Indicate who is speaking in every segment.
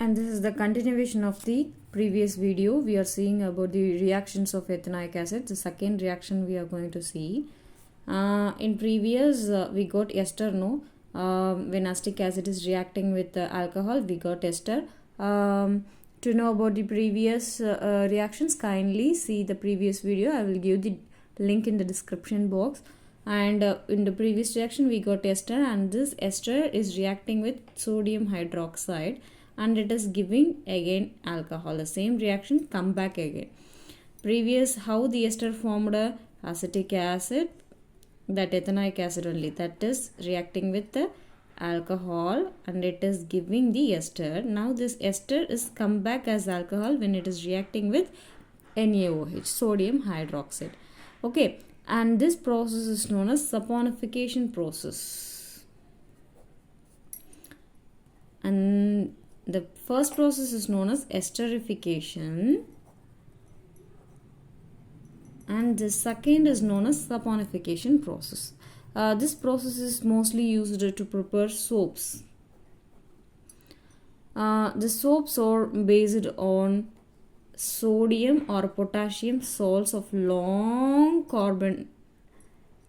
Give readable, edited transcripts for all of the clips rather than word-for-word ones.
Speaker 1: And this is the continuation of the previous video. We are seeing about the reactions of ethanoic acid. The second reaction we are going to see. In previous we got ester, no? When acetic acid is reacting with alcohol, we got ester. To know about the previous reactions, kindly see the previous video. I will give the link in the description box. And in the previous reaction we got ester, and this ester is reacting with sodium hydroxide, and it is giving again alcohol. The same reaction come back again. Previous, how the ester formed acetic acid, that ethanoic acid only, that is reacting with the alcohol and it is giving the ester. Now this ester is come back as alcohol when it is reacting with NaOH, sodium hydroxide. Okay, and this process is known as saponification process. And the first process is known as esterification, and the second is known as saponification process. This process is mostly used to prepare soaps. The soaps are based on sodium or potassium salts of long carbon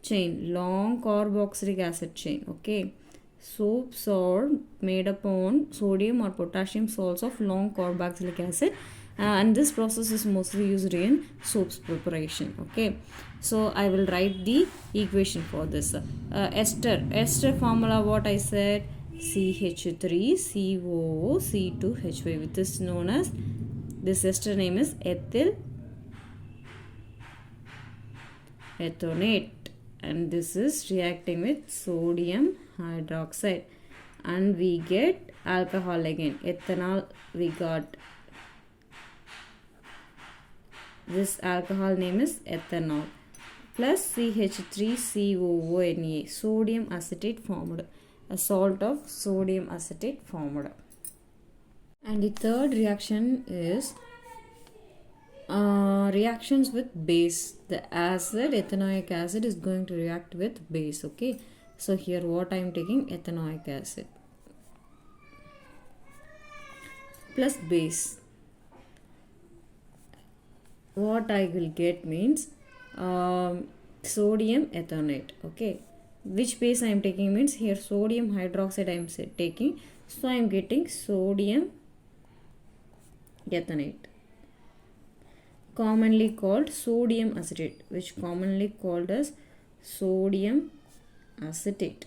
Speaker 1: chain, long carboxylic acid chain. Okay, soaps are made up on sodium or potassium salts of long carboxylic acid, and this process is mostly used in soaps preparation. Okay, so I will write the equation for this. Ester formula, what I said, CH3COO C2H5, which is known as, this ester name is ethyl ethanoate, and this is reacting with sodium hydroxide, and we get alcohol again, ethanol. We got this alcohol name is ethanol, plus CH3COONA, sodium acetate formed, a salt of sodium acetate formed. And the third reaction is reactions with base. The acid, ethanoic acid, is going to react with base. Okay, so here what I am taking, ethanoic acid plus base. What I will get means sodium ethanoate. Okay, which base I am taking means, here sodium hydroxide I am taking, so I am getting sodium ethanoate, commonly called sodium acetate, which commonly called as sodium acetate.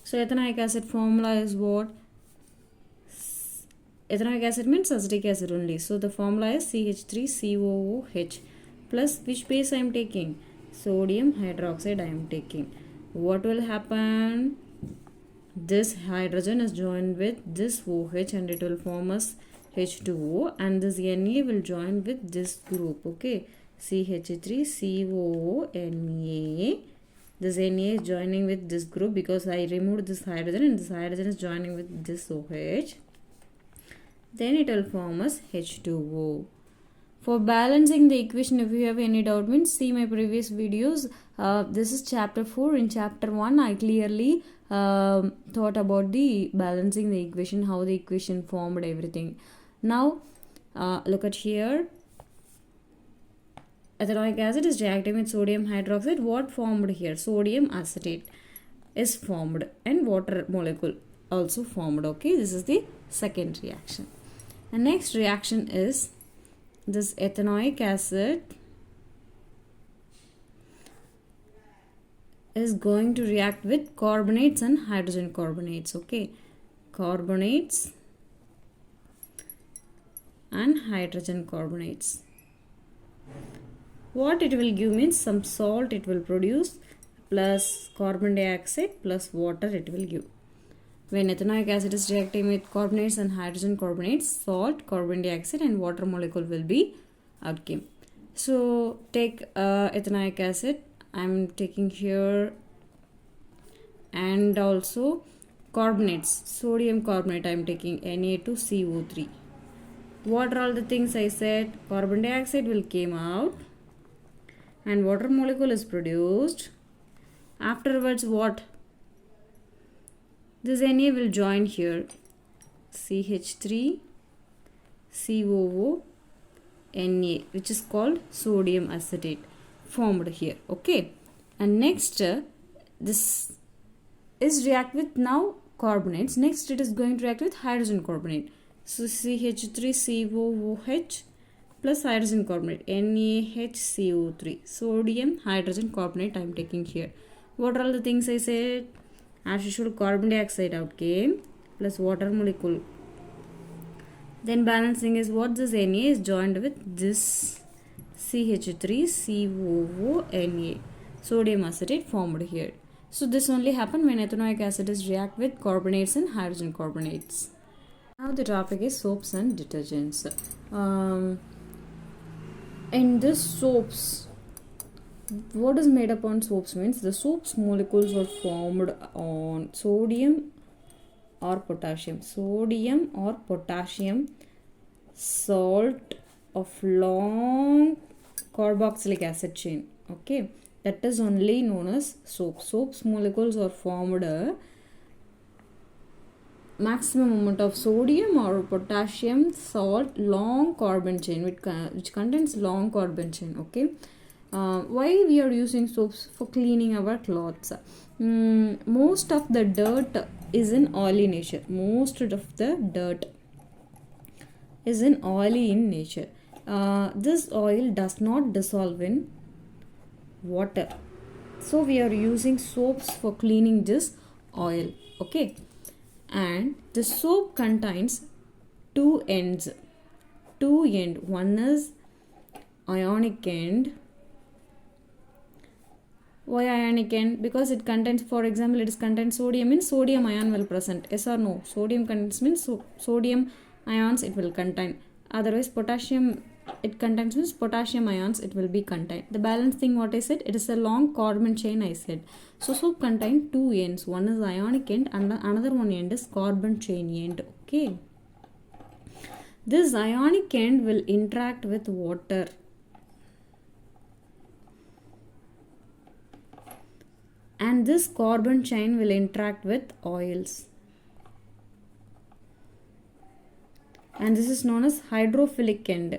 Speaker 1: So ethanoic acid formula is what? Ethanoic acid means acetic acid only. So the formula is CH3COOH, plus which base I am taking? Sodium hydroxide I am taking. What will happen? This hydrogen is joined with this OH and it will form as H2O, and this Na will join with this group. Okay, CH3COONA. This Na is joining with this group because I removed this hydrogen, and this hydrogen is joining with this OH. Then it will form as H2O. For balancing the equation, if you have any doubt, means see my previous videos. This is chapter 4. In chapter 1, I clearly thought about the balancing the equation, how the equation formed, everything. Now look at here. Ethanoic acid is reacting with sodium hydroxide. What formed here? Sodium acetate is formed, and water molecule also formed. Okay, this is the second reaction. The next reaction is this ethanoic acid is going to react with carbonates and hydrogen carbonates. Okay, carbonates and hydrogen carbonates. What it will give means, some salt it will produce, plus carbon dioxide plus water it will give. When ethanoic acid is reacting with carbonates and hydrogen carbonates, salt, carbon dioxide and water molecule will be outcome. So take ethanoic acid, I am taking here, and also carbonates, sodium carbonate I am taking, Na2CO3. What are all the things I said? Carbon dioxide will came out and water molecule is produced. Afterwards what? This Na will join here. CH3 COO Na, which is called sodium acetate, formed here. Okay, and next this is react with now carbonates. Next it is going to react with hydrogen carbonate. So CH3COOH plus hydrogen carbonate, NaHCO3, sodium hydrogen carbonate I am taking here. What are all the things I said? As usual, carbon dioxide out came plus water molecule. Then balancing is what this Na is joined with this CH3COONA, sodium acetate formed here. So this only happen when ethanoic acid is react with carbonates and hydrogen carbonates. Now the topic is soaps and detergents. In this soaps, what is made up on soaps means the soaps molecules are formed on sodium or potassium salt of long carboxylic acid chain. Okay, that is only known as soaps molecules are formed maximum amount of sodium or potassium salt long carbon chain which contains long carbon chain. Okay, why we are using soaps? For cleaning our clothes. Most of the dirt is in oily nature. This oil does not dissolve in water, so we are using soaps for cleaning this oil. Okay, and the soap contains two ends. One is ionic end. Why ionic end? Because it contains, for example, it is contains sodium, means sodium ion will present. Yes or no? Sodium contains means sodium ions it will contain. Otherwise potassium it contains means potassium ions it will be contained. The balance thing what I said, it is a long carbon chain I said. So soap contain two ends. One is ionic end and another one end is carbon chain end. Okay, this ionic end will interact with water and this carbon chain will interact with oils, and this is known as hydrophilic end,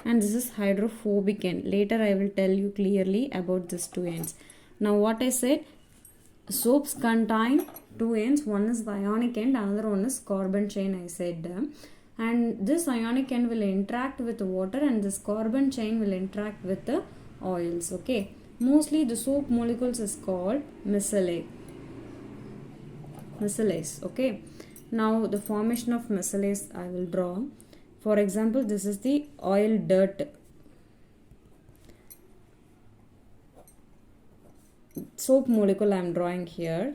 Speaker 1: and this is hydrophobic end. Later I will tell you clearly about these two ends. Now what I said, soaps contain two ends. One is the ionic end, another one is carbon chain I said, and this ionic end will interact with the water and this carbon chain will interact with the oils. Okay, mostly the soap molecules is called micelles. Okay, now the formation of micelles I will draw. For example, this is the oil dirt. Soap molecule I am drawing here.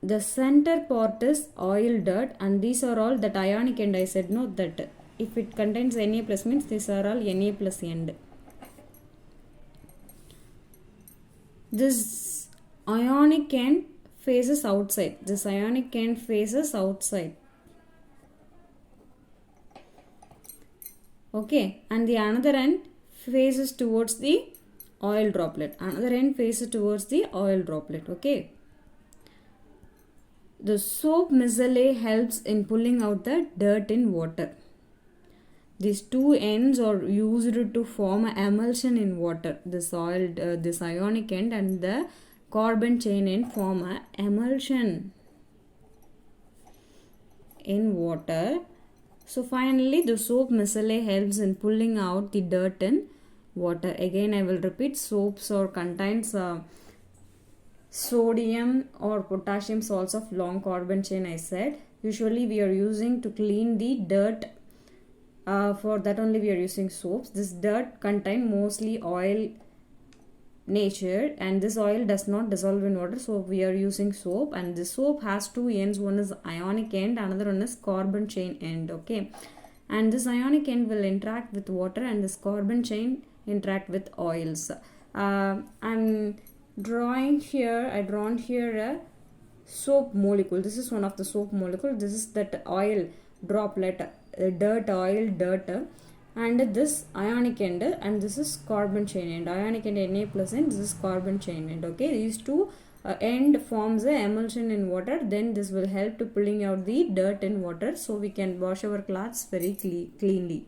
Speaker 1: The center part is oil dirt and these are all that ionic end I said, no, that if it contains Na plus means these are all Na plus end. This ionic end faces outside. Okay, and the another end faces towards the oil droplet. Okay, the soap micelle helps in pulling out the dirt in water. These two ends are used to form an emulsion in water. This ionic end and the carbon chain end form an emulsion in water. So finally the soap micelle helps in pulling out the dirt in water. Again I will repeat, soaps or contains sodium or potassium salts of long carbon chain I said. Usually we are using to clean the dirt. For that only we are using soaps. This dirt contain mostly oil nature and this oil does not dissolve in water, so we are using soap, and this soap has two ends. One is ionic end, another one is carbon chain end. Okay, and this ionic end will interact with water and this carbon chain interact with oils. I'm drawing here, I drawn here a soap molecule. This is one of the soap molecule. This is that oil droplet, oil dirt. and this ionic end, and this is carbon chain end. Ionic end Na plus end, this is carbon chain end. Okay, these two end forms a emulsion in water. Then this will help to pulling out the dirt in water, so we can wash our clothes very cleanly.